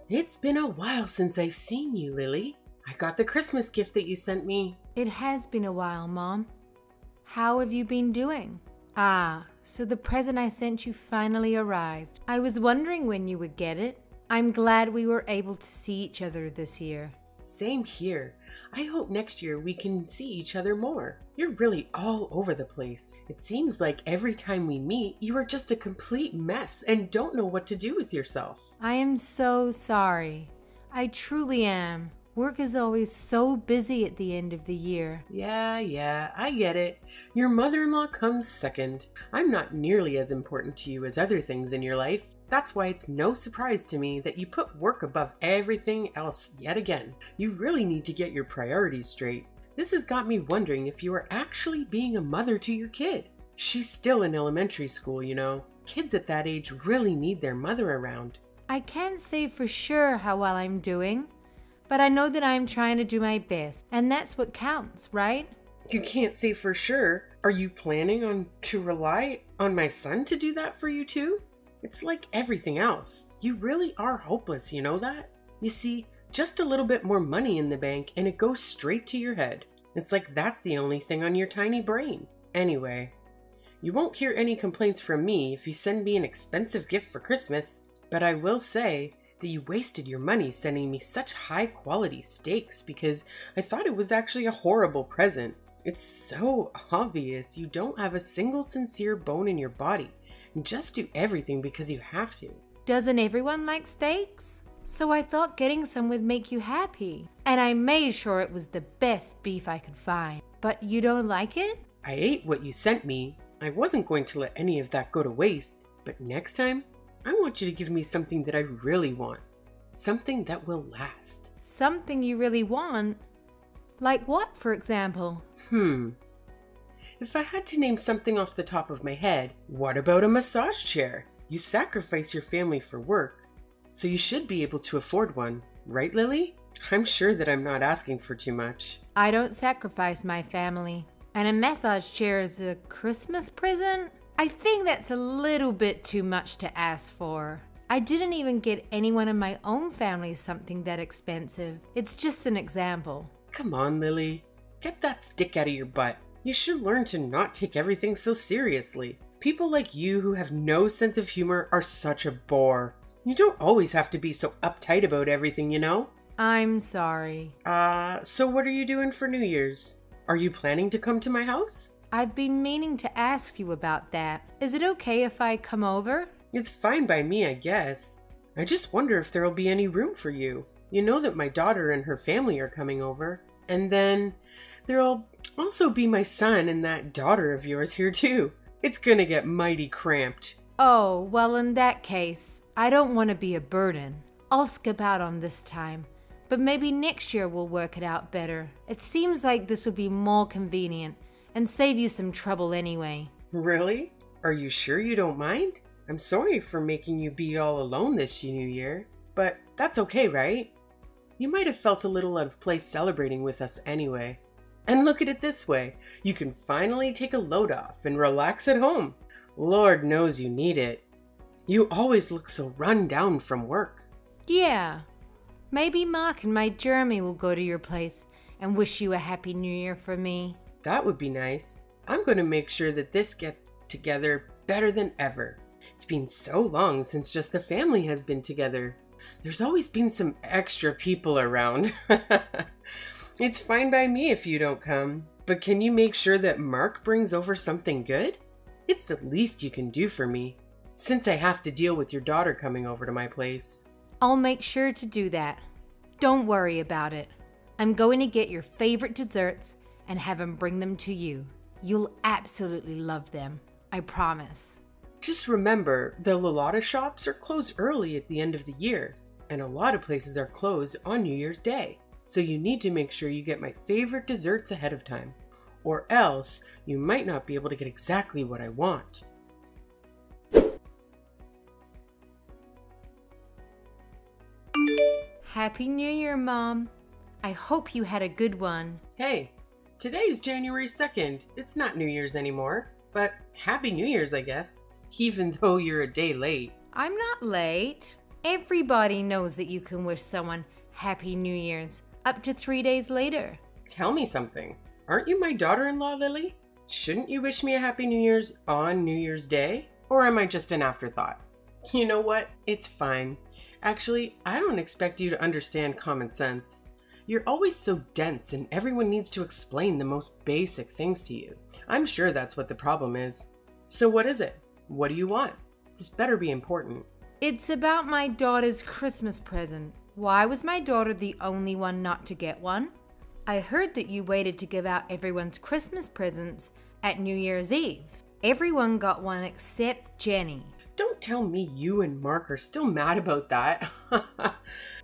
It's been a while since I've seen you, Lily. I got the Christmas gift that you sent me. It has been a while, Mom. How have you been doing? Ah, so the present I sent you finally arrived. I was wondering when you would get it. I'm glad we were able to see each other this year. Same here. I hope next year we can see each other more. You're really all over the place. It seems like every time we meet, you are just a complete mess and don't know what to do with yourself. I am so sorry. I truly am. Work is always so busy at the end of the year. Yeah, I get it. Your mother-in-law comes second. I'm not nearly as important to you as other things in your life. That's why it's no surprise to me that you put work above everything else yet again. You really need to get your priorities straight. This has got me wondering if you are actually being a mother to your kid. She's still in elementary school, you know. Kids at that age really need their mother around. I can't say for sure how well I'm doing, but I know that I'm trying to do my best, and that's what counts, right? You can't say for sure. Are you planning to rely on my son to do that for you too? It's like everything else. You really are hopeless, you know that? You see, just a little bit more money in the bank and it goes straight to your head. It's like that's the only thing on your tiny brain. Anyway, you won't hear any complaints from me if you send me an expensive gift for Christmas, but I will say that you wasted your money sending me such high quality steaks because I thought it was actually a horrible present. It's so obvious you don't have a single sincere bone in your body and just do everything because you have to. Doesn't everyone like steaks? So I thought getting some would make you happy. And I made sure it was the best beef I could find. But you don't like it? I ate what you sent me. I wasn't going to let any of that go to waste. But next time, I want you to give me something that I really want. Something that will last. Something you really want? Like what, for example? If I had to name something off the top of my head, what about a massage chair? You sacrifice your family for work, so you should be able to afford one, right, Lily? I'm sure that I'm not asking for too much. I don't sacrifice my family. And a massage chair is a Christmas present? I think that's a little bit too much to ask for. I didn't even get anyone in my own family something that expensive. It's just an example. Come on, Lily. Get that stick out of your butt. You should learn to not take everything so seriously. People like you who have no sense of humor are such a bore. You don't always have to be so uptight about everything, you know? I'm sorry. So what are you doing for New Year's? Are you planning to come to my house? I've been meaning to ask you about that. Is it okay if I come over? It's fine by me, I guess. I just wonder if there'll be any room for you. You know that my daughter and her family are coming over. And then there'll also be my son and that daughter of yours here too. It's gonna get mighty cramped. Oh, well in that case, I don't want to be a burden. I'll skip out on this time, but maybe next year we'll work it out better. It seems like this would be more convenient and save you some trouble anyway. Really? Are you sure you don't mind? I'm sorry for making you be all alone this New Year, but that's okay, right? You might have felt a little out of place celebrating with us anyway. And look at it this way, you can finally take a load off and relax at home. Lord knows you need it. You always look so run down from work. Yeah, maybe Mark and my Jeremy will go to your place and wish you a happy new year for me. That would be nice. I'm going to make sure that this gets together better than ever. It's been so long since just the family has been together. There's always been some extra people around. It's fine by me if you don't come, but can you make sure that Mark brings over something good? It's the least you can do for me, since I have to deal with your daughter coming over to my place. I'll make sure to do that. Don't worry about it. I'm going to get your favorite desserts and have him bring them to you. You'll absolutely love them, I promise. Just remember, the Lolata shops are closed early at the end of the year, and a lot of places are closed on New Year's Day. So you need to make sure you get my favorite desserts ahead of time, or else you might not be able to get exactly what I want. Happy New Year, Mom. I hope you had a good one. Hey, today's January 2nd. It's not New Year's anymore, but Happy New Year's, I guess, even though you're a day late. I'm not late. Everybody knows that you can wish someone Happy New Year's up to 3 days later. Tell me something. Aren't you my daughter-in-law, Lily? Shouldn't you wish me a Happy New Year's on New Year's Day? Or am I just an afterthought? You know what? It's fine. Actually, I don't expect you to understand common sense. You're always so dense and everyone needs to explain the most basic things to you. I'm sure that's what the problem is. So what is it? What do you want? This better be important. It's about my daughter's Christmas present. Why was my daughter the only one not to get one? I heard that you waited to give out everyone's Christmas presents at New Year's Eve. Everyone got one except Jenny. Don't tell me you and Mark are still mad about that.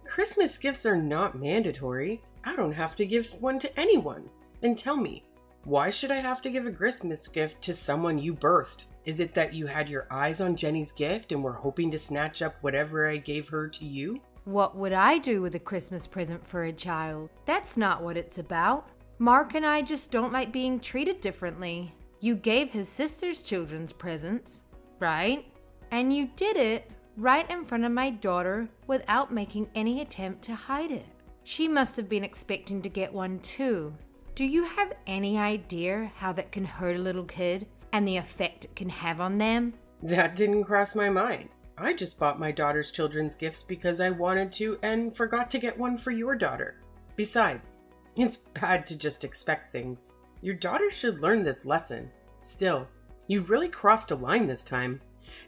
Christmas gifts are not mandatory. I don't have to give one to anyone. And tell me, why should I have to give a Christmas gift to someone you birthed? Is it that you had your eyes on Jenny's gift and were hoping to snatch up whatever I gave her to you? What would I do with a Christmas present for a child? That's not what it's about. Mark and I just don't like being treated differently. You gave his sister's children's presents, right? And you did it right in front of my daughter without making any attempt to hide it. She must have been expecting to get one too. Do you have any idea how that can hurt a little kid and the effect it can have on them? That didn't cross my mind. I just bought my daughter's children's gifts because I wanted to and forgot to get one for your daughter. Besides, it's bad to just expect things. Your daughter should learn this lesson. Still, you really crossed a line this time.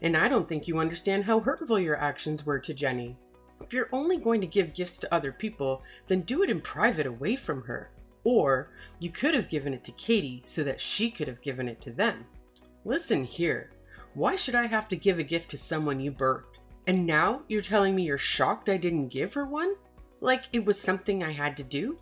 And I don't think you understand how hurtful your actions were to Jenny. If you're only going to give gifts to other people, then do it in private away from her. Or you could have given it to Katie so that she could have given it to them. Listen here, why should I have to give a gift to someone you birthed? And now you're telling me you're shocked I didn't give her one? Like it was something I had to do?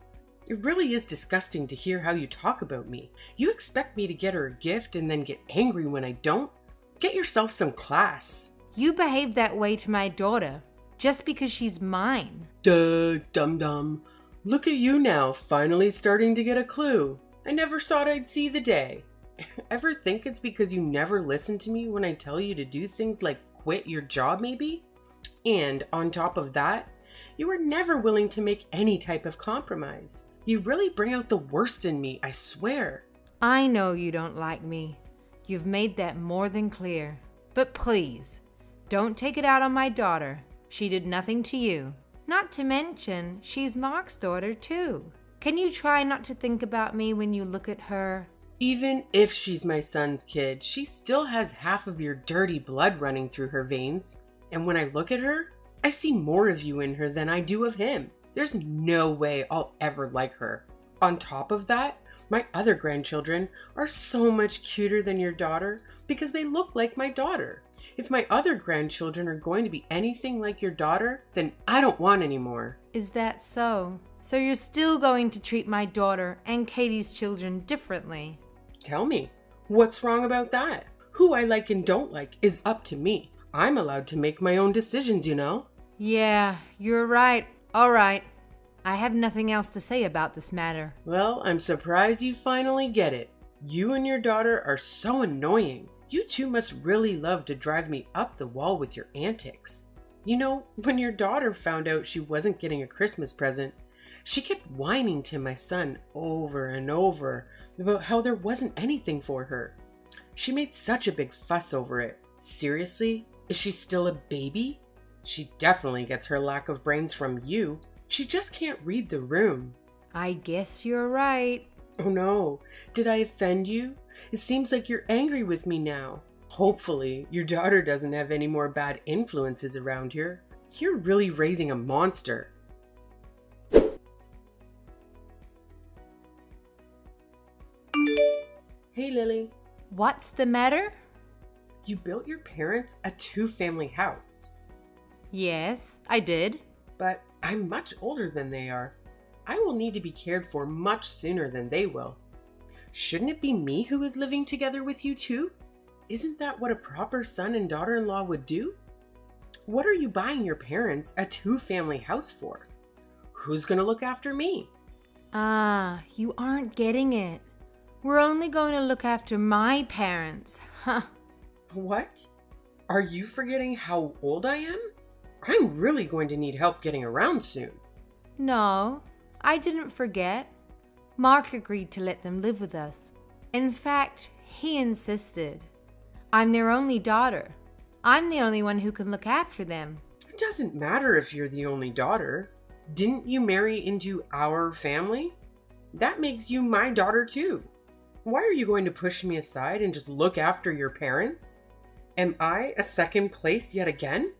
It really is disgusting to hear how you talk about me. You expect me to get her a gift and then get angry when I don't? Get yourself some class. You behave that way to my daughter just because she's mine. Duh, dum-dum. Look at you now, finally starting to get a clue. I never thought I'd see the day. Ever think it's because you never listen to me when I tell you to do things like quit your job maybe? And on top of that, you are never willing to make any type of compromise. You really bring out the worst in me, I swear. I know you don't like me. You've made that more than clear. But please, don't take it out on my daughter. She did nothing to you. Not to mention, she's Mark's daughter too. Can you try not to think about me when you look at her? Even if she's my son's kid, she still has half of your dirty blood running through her veins. And when I look at her, I see more of you in her than I do of him. There's no way I'll ever like her. On top of that, my other grandchildren are so much cuter than your daughter because they look like my daughter. If my other grandchildren are going to be anything like your daughter, then I don't want any more. Is that so? So you're still going to treat my daughter and Katie's children differently? Tell me, what's wrong about that? Who I like and don't like is up to me. I'm allowed to make my own decisions, you know? Yeah, you're right. All right. I have nothing else to say about this matter. Well, I'm surprised you finally get it. You and your daughter are so annoying. You two must really love to drive me up the wall with your antics. You know, when your daughter found out she wasn't getting a Christmas present, she kept whining to my son over and over about how there wasn't anything for her. She made such a big fuss over it. Seriously? Is she still a baby? She definitely gets her lack of brains from you. She just can't read the room. I guess you're right. Oh no, did I offend you? It seems like you're angry with me now. Hopefully, your daughter doesn't have any more bad influences around here. You're really raising a monster. Hey Lily. What's the matter? You built your parents a 2-family house. Yes, I did. But I'm much older than they are. I will need to be cared for much sooner than they will. Shouldn't it be me who is living together with you too? Isn't that what a proper son and daughter-in-law would do? What are you buying your parents a 2-family house for? Who's gonna look after me? Ah, you aren't getting it. We're only going to look after my parents. Huh. What? Are you forgetting how old I am? I'm really going to need help getting around soon. No, I didn't forget. Mark agreed to let them live with us. In fact, he insisted. I'm their only daughter. I'm the only one who can look after them. It doesn't matter if you're the only daughter. Didn't you marry into our family? That makes you my daughter too. Why are you going to push me aside and just look after your parents? Am I a second place yet again?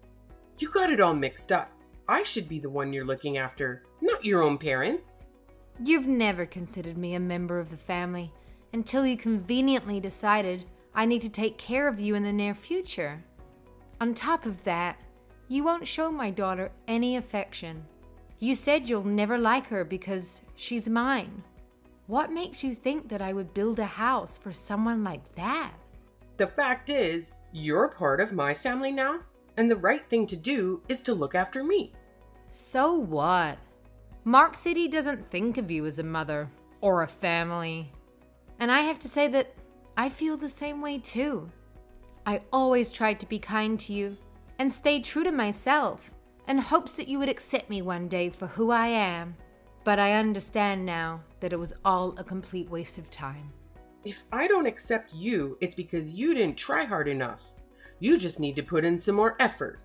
You got it all mixed up. I should be the one you're looking after, not your own parents. You've never considered me a member of the family until you conveniently decided I need to take care of you in the near future. On top of that, you won't show my daughter any affection. You said you'll never like her because she's mine. What makes you think that I would build a house for someone like that? The fact is, you're part of my family now, and the right thing to do is to look after me. So what? Mark said he doesn't think of you as a mother or a family. And I have to say that I feel the same way too. I always tried to be kind to you and stayed true to myself in hopes that you would accept me one day for who I am. But I understand now that it was all a complete waste of time. If I don't accept you, it's because you didn't try hard enough. You just need to put in some more effort.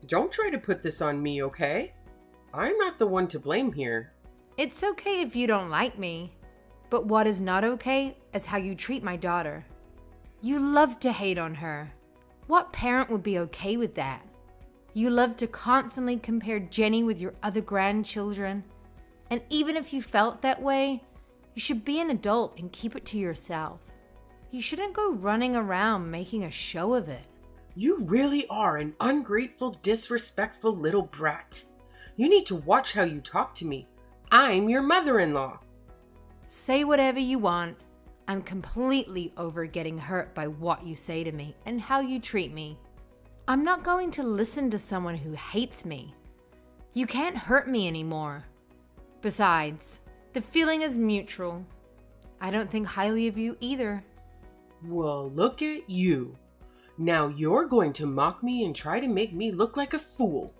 Don't try to put this on me, okay? I'm not the one to blame here. It's okay if you don't like me, but what is not okay is how you treat my daughter. You love to hate on her. What parent would be okay with that? You love to constantly compare Jenny with your other grandchildren. And even if you felt that way, you should be an adult and keep it to yourself. You shouldn't go running around making a show of it. You really are an ungrateful, disrespectful little brat. You need to watch how you talk to me. I'm your mother-in-law. Say whatever you want. I'm completely over getting hurt by what you say to me and how you treat me. I'm not going to listen to someone who hates me. You can't hurt me anymore. Besides, the feeling is mutual. I don't think highly of you either. Well, look at you. Now you're going to mock me and try to make me look like a fool.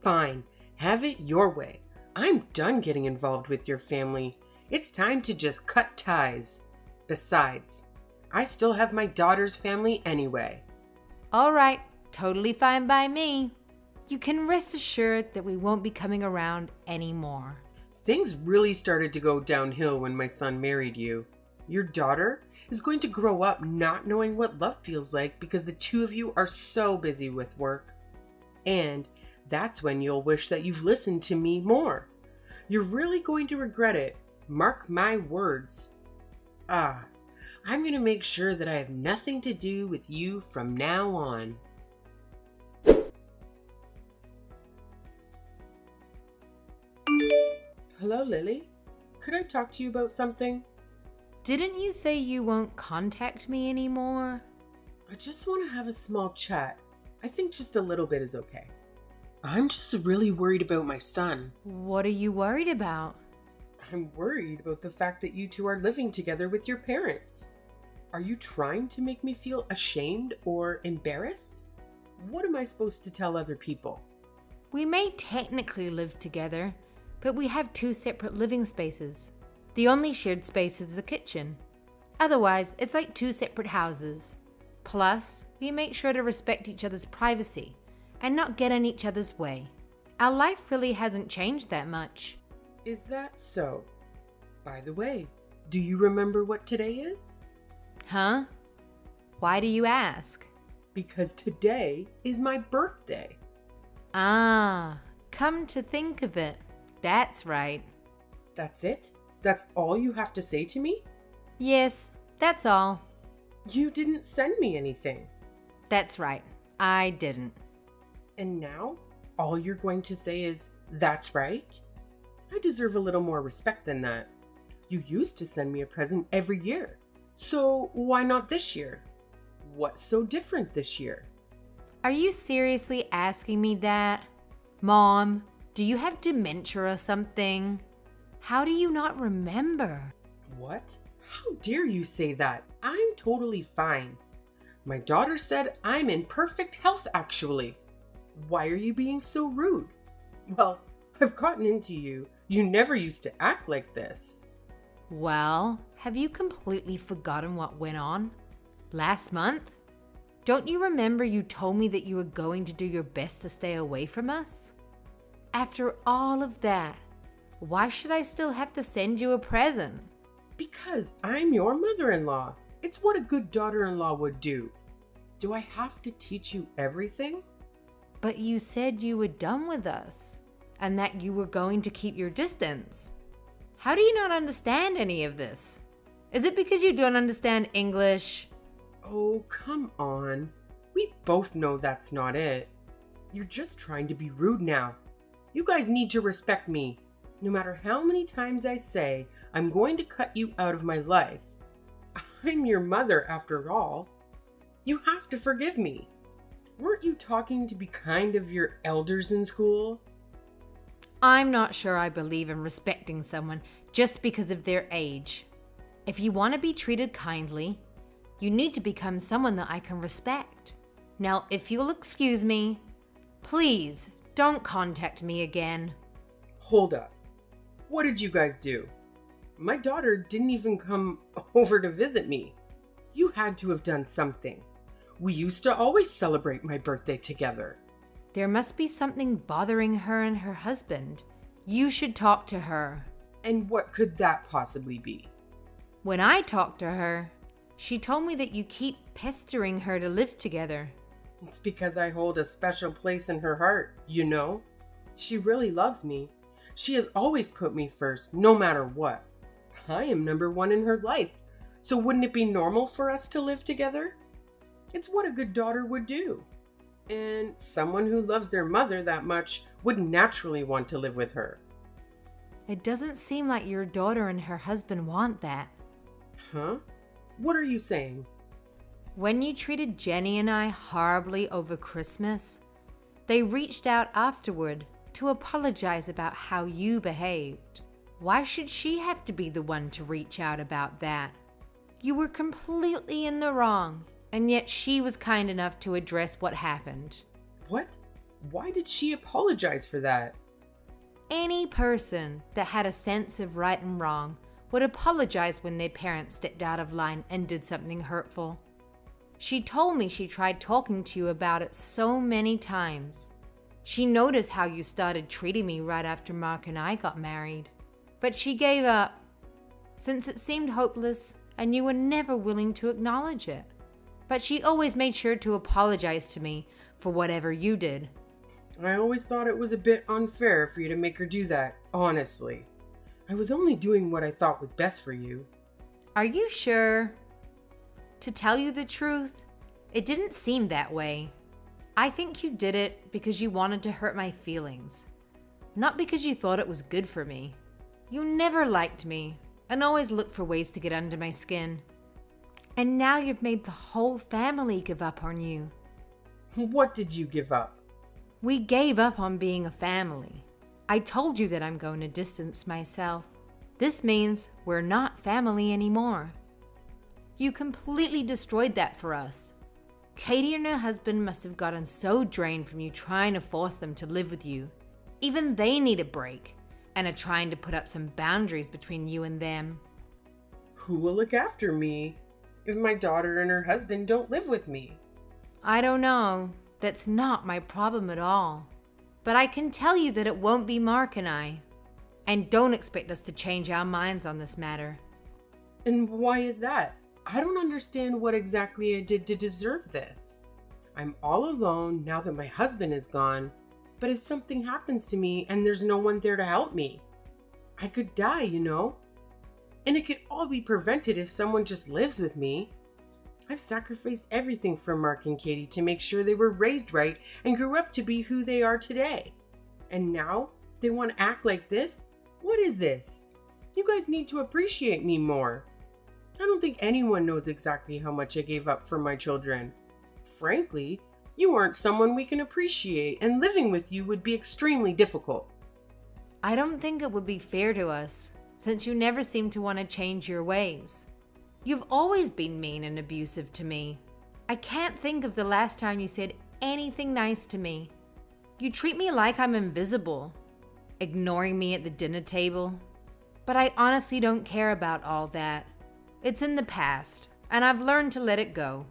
Fine, have it your way. I'm done getting involved with your family. It's time to just cut ties. Besides, I still have my daughter's family anyway. All right, totally fine by me. You can rest assured that we won't be coming around anymore. Things really started to go downhill when my son married you. Your daughter is going to grow up not knowing what love feels like because the two of you are so busy with work. And that's when you'll wish that you've listened to me more. You're really going to regret it. Mark my words. I'm going to make sure that I have nothing to do with you from now on. Hello, Lily. Could I talk to you about something? Didn't you say you won't contact me anymore? I just want to have a small chat. I think just a little bit is okay. I'm just really worried about my son. What are you worried about? I'm worried about the fact that you two are living together with your parents. Are you trying to make me feel ashamed or embarrassed? What am I supposed to tell other people? We may technically live together, but we have two separate living spaces. The only shared space is the kitchen. Otherwise, it's like two separate houses. Plus, we make sure to respect each other's privacy and not get in each other's way. Our life really hasn't changed that much. Is that so? By the way, do you remember what today is? Huh? Why do you ask? Because today is my birthday. Ah, come to think of it, that's right. That's it? That's all you have to say to me? Yes, that's all. You didn't send me anything. That's right, I didn't. And now, all you're going to say is, that's right? I deserve a little more respect than that. You used to send me a present every year. So why not this year? What's so different this year? Are you seriously asking me that? Mom, do you have dementia or something? How do you not remember? What? How dare you say that? I'm totally fine. My daughter said I'm in perfect health, actually. Why are you being so rude? Well, I've gotten into you. You never used to act like this. Well, have you completely forgotten what went on last month? Don't you remember you told me that you were going to do your best to stay away from us? After all of that, why should I still have to send you a present? Because I'm your mother-in-law. It's what a good daughter-in-law would do. Do I have to teach you everything? But you said you were done with us and that you were going to keep your distance. How do you not understand any of this? Is it because you don't understand English? Oh, come on. We both know that's not it. You're just trying to be rude now. You guys need to respect me. No matter how many times I say I'm going to cut you out of my life. I'm your mother after all. You have to forgive me. Weren't you talking to be kind of your elders in school? I'm not sure I believe in respecting someone just because of their age. If you want to be treated kindly, you need to become someone that I can respect. Now, if you'll excuse me, please don't contact me again. Hold up. What did you guys do? My daughter didn't even come over to visit me. You had to have done something. We used to always celebrate my birthday together. There must be something bothering her and her husband. You should talk to her. And what could that possibly be? When I talked to her, she told me that you keep pestering her to live together. It's because I hold a special place in her heart, you know? She really loves me. She has always put me first, no matter what. I am number one in her life, so wouldn't it be normal for us to live together? It's what a good daughter would do. And someone who loves their mother that much would naturally want to live with her. It doesn't seem like your daughter and her husband want that. Huh? What are you saying? When you treated Jenny and I horribly over Christmas, they reached out afterward to apologize about how you behaved. Why should she have to be the one to reach out about that? You were completely in the wrong, and yet she was kind enough to address what happened. What? Why did she apologize for that? Any person that had a sense of right and wrong would apologize when their parents stepped out of line and did something hurtful. She told me she tried talking to you about it so many times. She noticed how you started treating me right after Mark and I got married. But she gave up, since it seemed hopeless and you were never willing to acknowledge it. But she always made sure to apologize to me for whatever you did. I always thought it was a bit unfair for you to make her do that, honestly. I was only doing what I thought was best for you. Are you sure? To tell you the truth, it didn't seem that way. I think you did it because you wanted to hurt my feelings, not because you thought it was good for me. You never liked me and always looked for ways to get under my skin. And now you've made the whole family give up on you. What did you give up? We gave up on being a family. I told you that I'm going to distance myself. This means we're not family anymore. You completely destroyed that for us. Katie and her husband must have gotten so drained from you trying to force them to live with you. Even they need a break and are trying to put up some boundaries between you and them. Who will look after me if my daughter and her husband don't live with me? I don't know. That's not my problem at all. But I can tell you that it won't be Mark and I. And don't expect us to change our minds on this matter. And why is that? I don't understand what exactly I did to deserve this. I'm all alone now that my husband is gone. But if something happens to me and there's no one there to help me, I could die, you know? And it could all be prevented if someone just lives with me. I've sacrificed everything for Mark and Katie to make sure they were raised right and grew up to be who they are today. And now they want to act like this? What is this? You guys need to appreciate me more. I don't think anyone knows exactly how much I gave up for my children. Frankly, you aren't someone we can appreciate, and living with you would be extremely difficult. I don't think it would be fair to us, since you never seem to want to change your ways. You've always been mean and abusive to me. I can't think of the last time you said anything nice to me. You treat me like I'm invisible, ignoring me at the dinner table. But I honestly don't care about all that. It's in the past, and I've learned to let it go.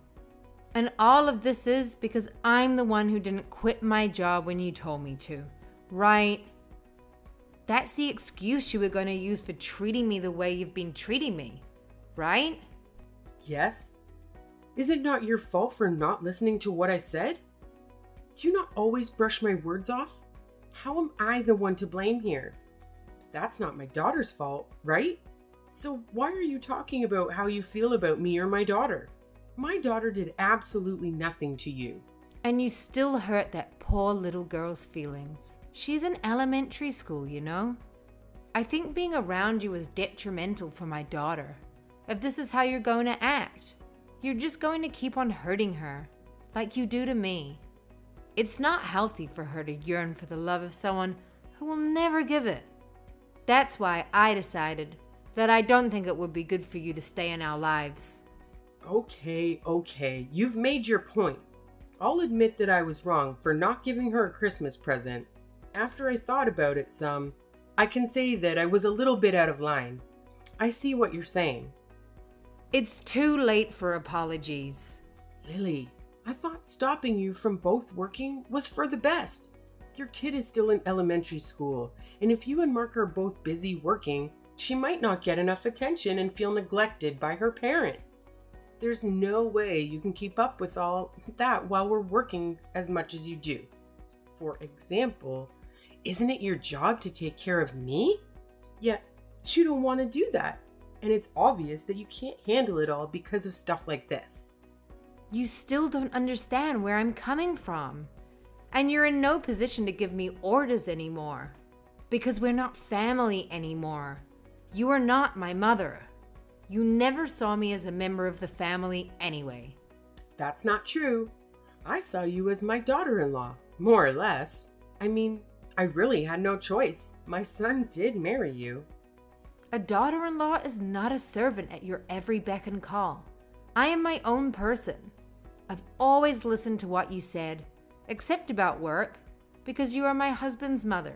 And all of this is because I'm the one who didn't quit my job when you told me to, right? That's the excuse you were going to use for treating me the way you've been treating me, right? Yes? Is it not your fault for not listening to what I said? Do you not always brush my words off? How am I the one to blame here? That's not my daughter's fault, right? So why are you talking about how you feel about me or my daughter? My daughter did absolutely nothing to you. And you still hurt that poor little girl's feelings. She's in elementary school, you know? I think being around you is detrimental for my daughter. If this is how you're going to act, you're just going to keep on hurting her, like you do to me. It's not healthy for her to yearn for the love of someone who will never give it. That's why I decided that I don't think it would be good for you to stay in our lives. Okay, you've made your point. I'll admit that I was wrong for not giving her a Christmas present. After I thought about it some, I can say that I was a little bit out of line. I see what you're saying. It's too late for apologies. Lily, I thought stopping you from both working was for the best. Your kid is still in elementary school, and if you and Mark are both busy working, she might not get enough attention and feel neglected by her parents. There's no way you can keep up with all that while we're working as much as you do. For example, isn't it your job to take care of me? Yet, you don't want to do that, and it's obvious that you can't handle it all because of stuff like this. You still don't understand where I'm coming from. And you're in no position to give me orders anymore. Because we're not family anymore. You are not my mother. You never saw me as a member of the family anyway. That's not true. I saw you as my daughter-in-law, more or less. I mean, I really had no choice. My son did marry you. A daughter-in-law is not a servant at your every beck and call. I am my own person. I've always listened to what you said, except about work, because you are my husband's mother,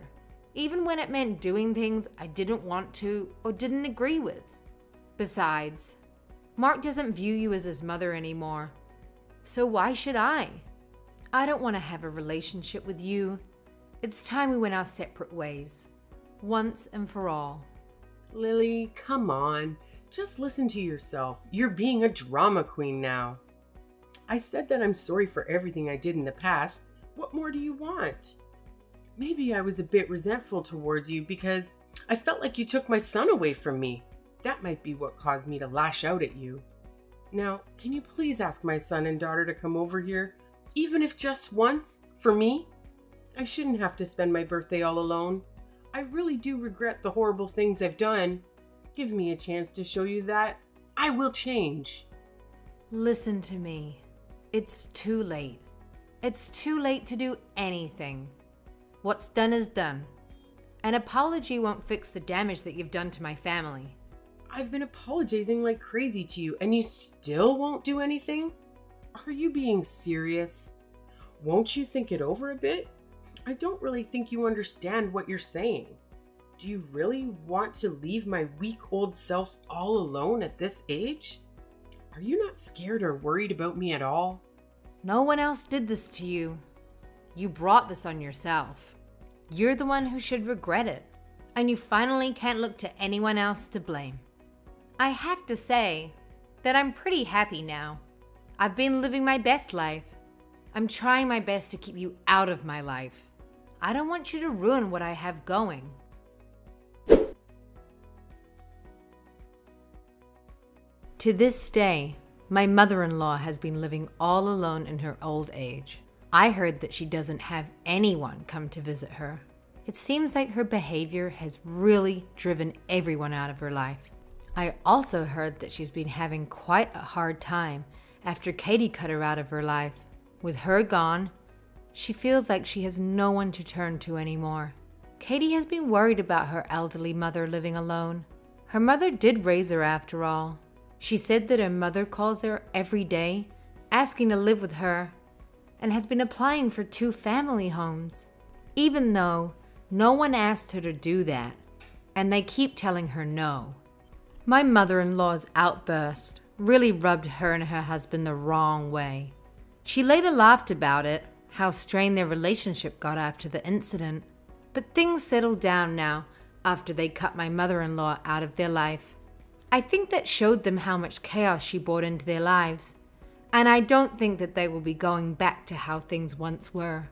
even when it meant doing things I didn't want to or didn't agree with. Besides, Mark doesn't view you as his mother anymore, so why should I? I don't want to have a relationship with you. It's time we went our separate ways, once and for all. Lily, come on. Just listen to yourself. You're being a drama queen now. I said that I'm sorry for everything I did in the past. What more do you want? Maybe I was a bit resentful towards you because I felt like you took my son away from me. That might be what caused me to lash out at you. Now, can you please ask my son and daughter to come over here, even if just once, for me? I shouldn't have to spend my birthday all alone. I really do regret the horrible things I've done. Give me a chance to show you that I will change. Listen to me. It's too late. It's too late to do anything. What's done is done. An apology won't fix the damage that you've done to my family. I've been apologizing like crazy to you, and you still won't do anything? Are you being serious? Won't you think it over a bit? I don't really think you understand what you're saying. Do you really want to leave my weak old self all alone at this age? Are you not scared or worried about me at all? No one else did this to you. You brought this on yourself. You're the one who should regret it, and you finally can't look to anyone else to blame. I have to say that I'm pretty happy now. I've been living my best life. I'm trying my best to keep you out of my life. I don't want you to ruin what I have going. To this day, my mother-in-law has been living all alone in her old age. I heard that she doesn't have anyone come to visit her. It seems like her behavior has really driven everyone out of her life. I also heard that she's been having quite a hard time after Katie cut her out of her life. With her gone, she feels like she has no one to turn to anymore. Katie has been worried about her elderly mother living alone. Her mother did raise her after all. She said that her mother calls her every day, asking to live with her, and has been applying for 2 family homes. even though no one asked her to do that, and they keep telling her no. My mother-in-law's outburst really rubbed her and her husband the wrong way. She later laughed about it, how strained their relationship got after the incident, but things settled down now after they cut my mother-in-law out of their life. I think that showed them how much chaos she brought into their lives, and I don't think that they will be going back to how things once were.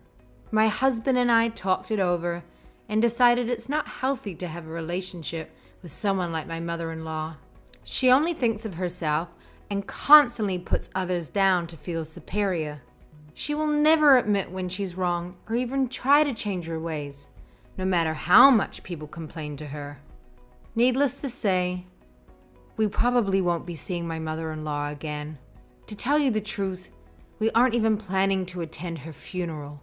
My husband and I talked it over and decided it's not healthy to have a relationship with someone like my mother-in-law. She only thinks of herself and constantly puts others down to feel superior. She will never admit when she's wrong or even try to change her ways, no matter how much people complain to her. Needless to say, we probably won't be seeing my mother-in-law again. To tell you the truth, we aren't even planning to attend her funeral.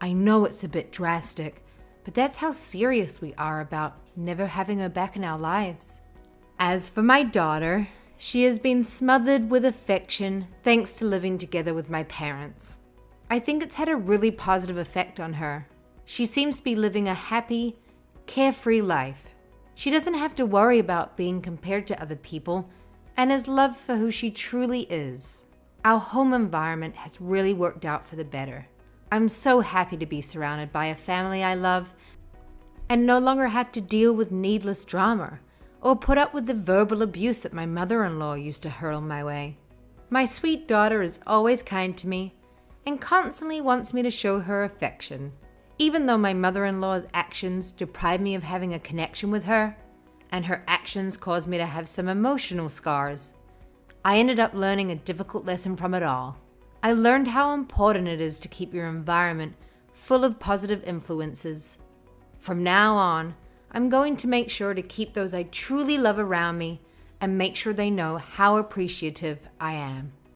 I know it's a bit drastic, but that's how serious we are about never having her back in our lives. As for my daughter, she has been smothered with affection thanks to living together with my parents. I think it's had a really positive effect on her. She seems to be living a happy, carefree life. She doesn't have to worry about being compared to other people and is loved for who she truly is. Our home environment has really worked out for the better. I'm so happy to be surrounded by a family I love and no longer have to deal with needless drama or put up with the verbal abuse that my mother-in-law used to hurl my way. My sweet daughter is always kind to me and constantly wants me to show her affection. Even though my mother-in-law's actions deprive me of having a connection with her, and her actions cause me to have some emotional scars, I ended up learning a difficult lesson from it all. I learned how important it is to keep your environment full of positive influences. From now on, I'm going to make sure to keep those I truly love around me and make sure they know how appreciative I am.